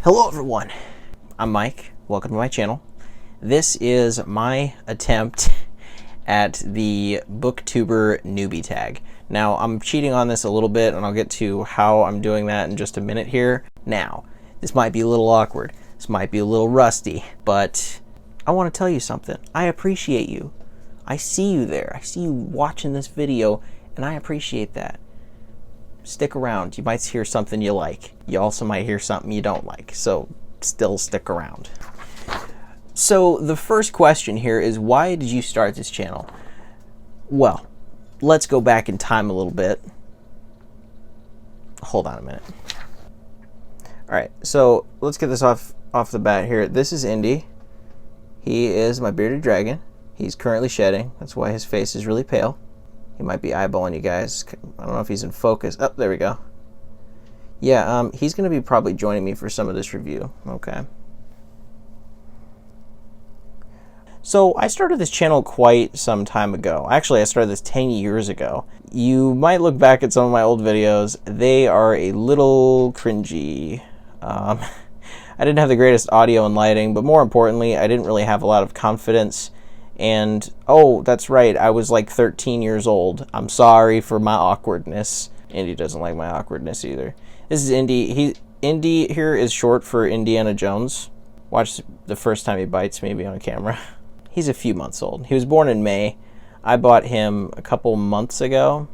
Hello everyone, I'm Mike. Welcome to my channel. This is my attempt at the Booktuber Newbie Tag. Now, I'm cheating on this a little bit, and I'll get to how I'm doing that in just a minute here. Now, this might be a little awkward, this might be a little rusty, but I want to tell you something. I appreciate you. I see you there. I see you watching this video, and I appreciate that. Stick around. You might hear something you like. You also might hear something you don't like, so still stick around. So the first question here is, why did you start this channel? Well, let's go back in time a little bit. Hold on a minute. Alright, so let's get this off the bat here. This is Indy. He is my bearded dragon. He's currently shedding. That's why his face is really pale. He might be eyeballing you guys. I don't know if he's in focus. Oh, there we go. Yeah, he's going to be probably joining me for some of this review. Okay. So I started this channel quite some time ago. Actually, I started this 10 years ago. You might look back at some of my old videos. They are a little cringy. I didn't have the greatest audio and lighting, but more importantly, I didn't really have a lot of confidence. And, oh, that's right, I was like 13 years old. I'm sorry for my awkwardness. Indy doesn't like my awkwardness either. This is Indy. Indy here is short for Indiana Jones. Watch the first time he bites maybe on camera. He's a few months old. He was born in May. I bought him a couple months ago.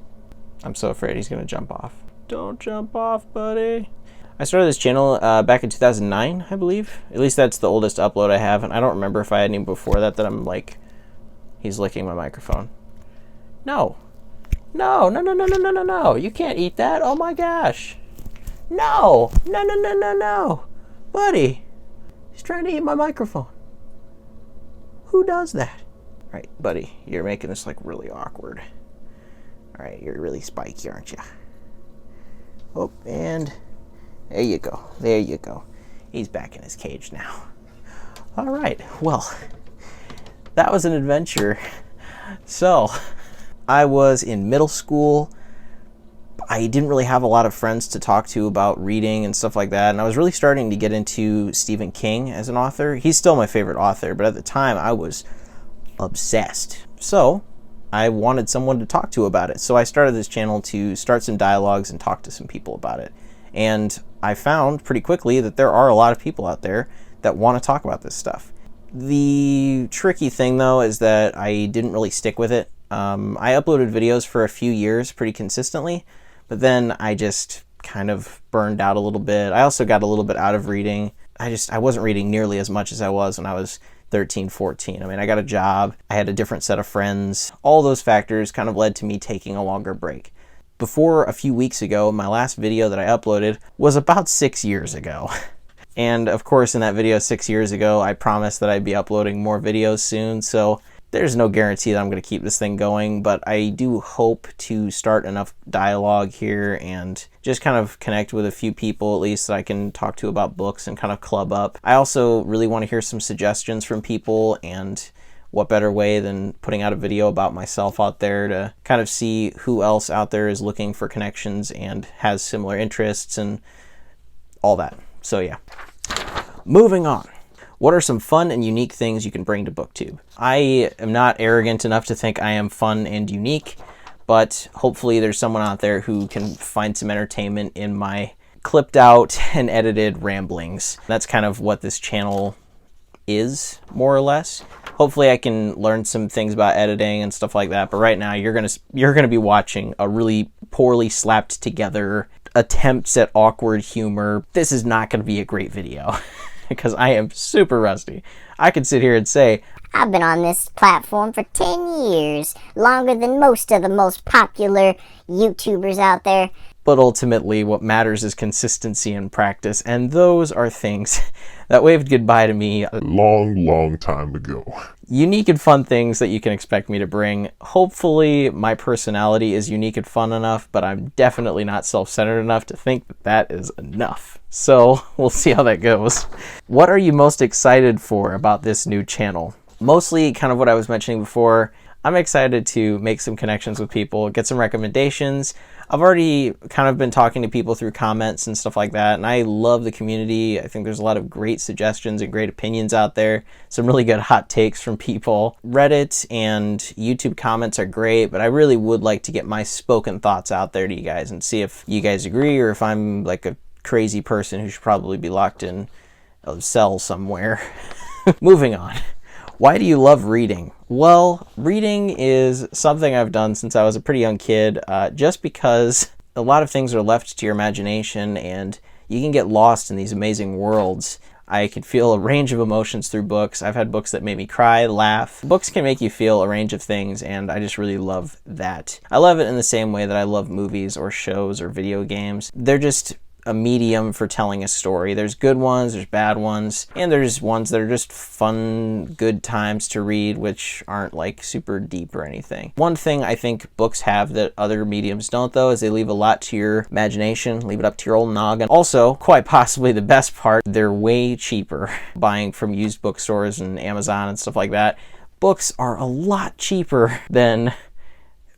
I'm so afraid he's going to jump off. Don't jump off, buddy. I started this channel back in 2009, I believe. At least that's the oldest upload I have, and I don't remember if I had any before that I'm like... He's licking my microphone. No. No, no, no, no, no, no, no, no. You can't eat that. Oh my gosh. No. No, no, no, no, no. Buddy. He's trying to eat my microphone. Who does that? All right, buddy. You're making this like really awkward. All right, you're really spiky, aren't you? Oh, and there you go. There you go. He's back in his cage now. All right. Well, that was an adventure. So, I was in middle school. I didn't really have a lot of friends to talk to about reading and stuff like that, and I was really starting to get into Stephen King as an author. He's still my favorite author, but at the time I was obsessed. So, I wanted someone to talk to about it. So I started this channel to start some dialogues and talk to some people about it. And I found pretty quickly that there are a lot of people out there that want to talk about this stuff. The tricky thing, though, is that I didn't really stick with it. I uploaded videos for a few years pretty consistently, but then I just kind of burned out a little bit. I also got a little bit out of reading. I wasn't reading nearly as much as I was when I was 13, 14. I mean, I got a job, I had a different set of friends. All those factors kind of led to me taking a longer break. Before a few weeks ago, my last video that I uploaded was about 6 years ago. And of course, in that video 6 years ago, I promised that I'd be uploading more videos soon, so there's no guarantee that I'm going to keep this thing going, but I do hope to start enough dialogue here and just kind of connect with a few people at least that I can talk to about books and kind of club up. I also really want to hear some suggestions from people, and what better way than putting out a video about myself out there to kind of see who else out there is looking for connections and has similar interests and all that. So yeah. Moving on. What are some fun and unique things you can bring to Booktube? I am not arrogant enough to think I am fun and unique, but hopefully there's someone out there who can find some entertainment in my clipped out and edited ramblings. That's kind of what this channel is, more or less. Hopefully I can learn some things about editing and stuff like that, but right now you're gonna be watching a really poorly slapped together attempts at awkward humor. This is not going to be a great video because I am super rusty. I could sit here and say, I've been on this platform for 10 years, longer than most of the most popular YouTubers out there. But ultimately, what matters is consistency and practice, and those are things that waved goodbye to me a long time ago. Unique and fun things that you can expect me to bring. Hopefully, my personality is unique and fun enough, but I'm definitely not self-centered enough to think that that is enough. So, we'll see how that goes. What are you most excited for about this new channel? Mostly kind of what I was mentioning before. I'm excited to make some connections with people, get some recommendations. I've already kind of been talking to people through comments and stuff like that, and I love the community. I think there's a lot of great suggestions and great opinions out there. Some really good hot takes from people. Reddit and YouTube comments are great, but I really would like to get my spoken thoughts out there to you guys and see if you guys agree or if I'm like a crazy person who should probably be locked in a cell somewhere. Moving on. Why do you love reading? Well, reading is something I've done since I was a pretty young kid, just because a lot of things are left to your imagination and you can get lost in these amazing worlds. I can feel a range of emotions through books. I've had books that made me cry, laugh. Books can make you feel a range of things, and I just really love that. I love it in the same way that I love movies or shows or video games. They're just a medium for telling a story. There's good ones, there's bad ones, and there's ones that are just fun, good times to read, which aren't like super deep or anything. One thing I think books have that other mediums don't, though, is they leave a lot to your imagination, leave it up to your old noggin. Also, quite possibly the best part, they're way cheaper. Buying from used bookstores and Amazon and stuff like that, books are a lot cheaper than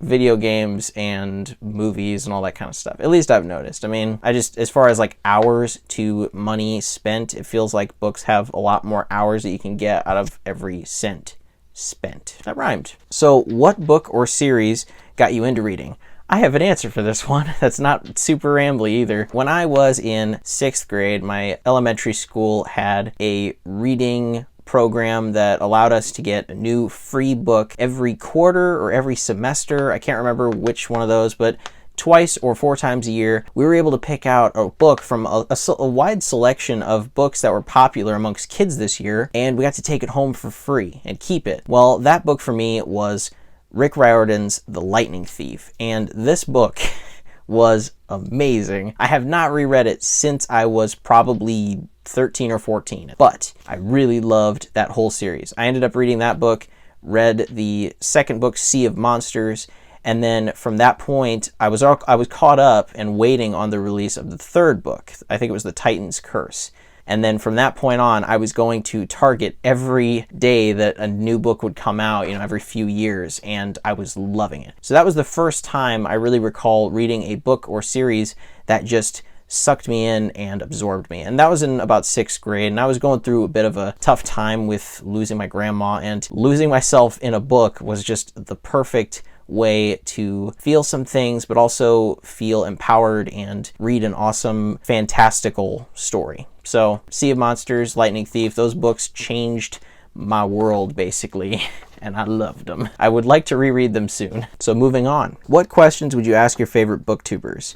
video games and movies and all that kind of stuff. At least I've noticed. I mean, as far as like hours to money spent, it feels like books have a lot more hours that you can get out of every cent spent. That rhymed. So what book or series got you into reading? I have an answer for this one that's not super rambly either. When I was in 6th grade, my elementary school had a reading program that allowed us to get a new free book every quarter or every semester. I can't remember which one of those, but twice or 4 times a year, we were able to pick out a book from a wide selection of books that were popular amongst kids this year, and we got to take it home for free and keep it. Well, that book for me was Rick Riordan's The Lightning Thief, and this book was amazing. I have not reread it since I was probably 13 or 14, but I really loved that whole series. I ended up reading that book, read the second book, Sea of Monsters, and then from that point, I was caught up and waiting on the release of the third book. I think it was The Titan's Curse. And then from that point on, I was going to Target every day that a new book would come out, every few years, and I was loving it. So that was the first time I really recall reading a book or series that just sucked me in and absorbed me. And that was in about 6th grade, and I was going through a bit of a tough time with losing my grandma, and losing myself in a book was just the perfect way to feel some things, but also feel empowered and read an awesome, fantastical story. So, Sea of Monsters, Lightning Thief, those books changed my world, basically, and I loved them. I would like to reread them soon. So moving on. What questions would you ask your favorite booktubers?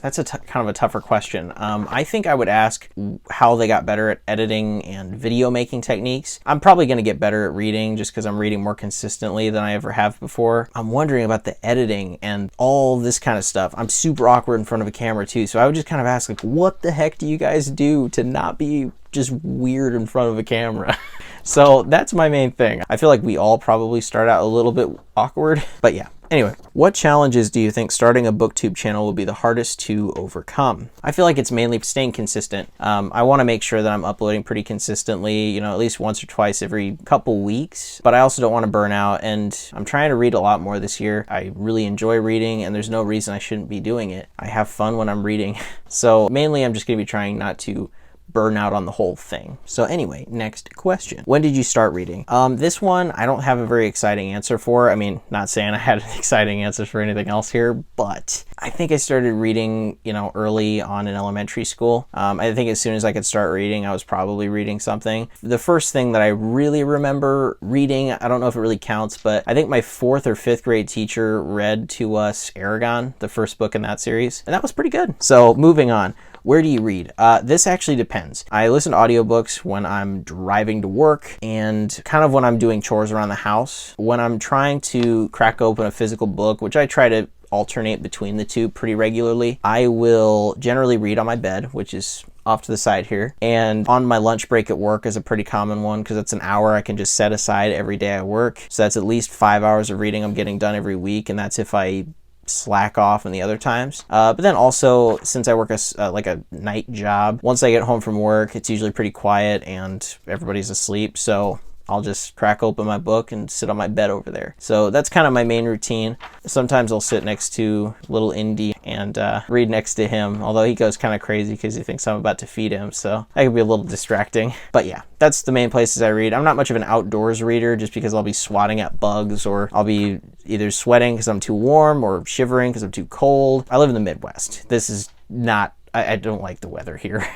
That's kind of a tougher question. I think I would ask how they got better at editing and video making techniques. I'm probably going to get better at reading just because I'm reading more consistently than I ever have before. I'm wondering about the editing and all this kind of stuff. I'm super awkward in front of a camera too, so I would just kind of ask, like, what the heck do you guys do to not be just weird in front of a camera? So that's my main thing. I feel like we all probably start out a little bit awkward, but yeah. Anyway, what challenges do you think starting a booktube channel will be the hardest to overcome? I feel like it's mainly staying consistent. I want to make sure that I'm uploading pretty consistently, at least once or twice every couple weeks, but I also don't want to burn out, and I'm trying to read a lot more this year. I really enjoy reading, and there's no reason I shouldn't be doing it. I have fun when I'm reading. So mainly I'm just going to be trying not to burn out on the whole thing. So anyway, next question. When did you start reading? This one, I don't have a very exciting answer for. I mean, not saying I had an exciting answer for anything else here, but I think I started reading, early on in elementary school. I think as soon as I could start reading, I was probably reading something. The first thing that I really remember reading, I don't know if it really counts, but I think my 4th or 5th grade teacher read to us Aragon, the first book in that series, and that was pretty good. So moving on. Where do you read? This actually depends. I listen to audiobooks when I'm driving to work and kind of when I'm doing chores around the house. When I'm trying to crack open a physical book, which I try to alternate between the two pretty regularly, I will generally read on my bed, which is off to the side here. And on my lunch break at work is a pretty common one because it's an hour I can just set aside every day I work. So that's at least 5 hours of reading I'm getting done every week, and that's if I slack off in the other times. But then also, since I work like a night job, once I get home from work, it's usually pretty quiet and everybody's asleep. So I'll just crack open my book and sit on my bed over there. So that's kind of my main routine. Sometimes I'll sit next to little Indy and read next to him, although he goes kind of crazy because he thinks I'm about to feed him, so that can be a little distracting. But yeah, that's the main places I read. I'm not much of an outdoors reader just because I'll be swatting at bugs, or I'll be either sweating because I'm too warm or shivering because I'm too cold. I live in the Midwest. This is not, I don't like the weather here.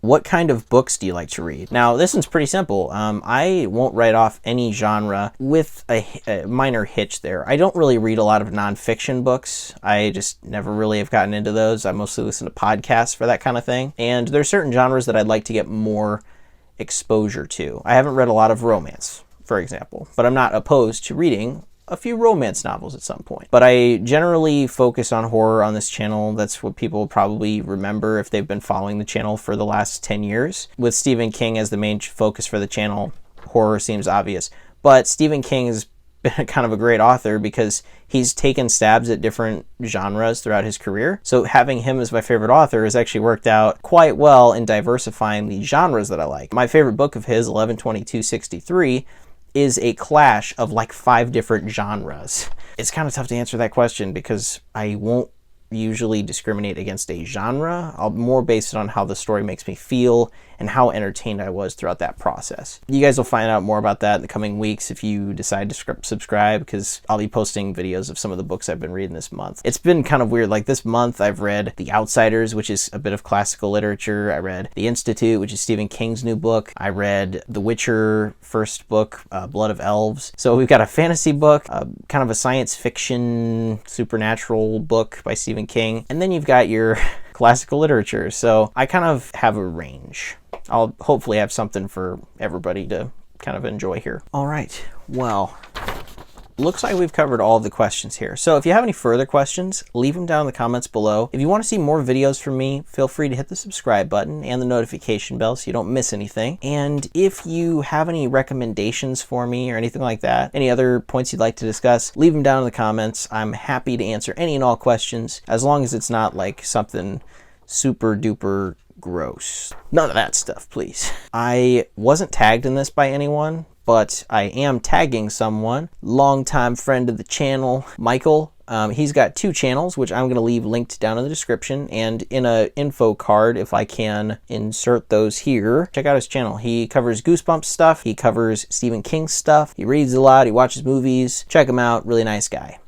What kind of books do you like to read? Now, this one's pretty simple. I won't write off any genre with a minor hitch there. I don't really read a lot of nonfiction books. I just never really have gotten into those. I mostly listen to podcasts for that kind of thing. And there's certain genres that I'd like to get more exposure to. I haven't read a lot of romance, for example, but I'm not opposed to reading a few romance novels at some point. But I generally focus on horror on this channel. That's what people probably remember if they've been following the channel for the last 10 years. With Stephen King as the main focus for the channel, horror seems obvious. But Stephen King has been kind of a great author because he's taken stabs at different genres throughout his career. So having him as my favorite author has actually worked out quite well in diversifying the genres that I like. My favorite book of his, 11/22/63, is a clash of like 5 different genres. It's kind of tough to answer that question because I won't usually discriminate against a genre. I'll more base it on how the story makes me feel and how entertained I was throughout that process. You guys will find out more about that in the coming weeks if you decide to subscribe, because I'll be posting videos of some of the books I've been reading this month. It's been kind of weird. Like this month I've read The Outsiders, which is a bit of classical literature. I read The Institute, which is Stephen King's new book. I read The Witcher first book, Blood of Elves. So we've got a fantasy book, kind of a science fiction supernatural book by Stephen King, and then you've got your classical literature. So I kind of have a range. I'll hopefully have something for everybody to kind of enjoy here. All right, well, looks like we've covered all of the questions here. So if you have any further questions, leave them down in the comments below. If you want to see more videos from me, feel free to hit the subscribe button and the notification bell so you don't miss anything. And if you have any recommendations for me or anything like that, any other points you'd like to discuss, leave them down in the comments. I'm happy to answer any and all questions, as long as it's not like something super duper gross. None of that stuff, please. I wasn't tagged in this by anyone, but I am tagging someone, longtime friend of the channel, Michael. He's got 2 channels, which I'm going to leave linked down in the description and in a info card if I can insert those here. Check out his channel. He covers Goosebumps stuff. He covers Stephen King stuff. He reads a lot. He watches movies. Check him out. Really nice guy.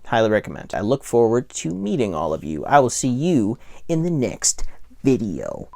Highly recommend. I look forward to meeting all of you. I will see you in the next video.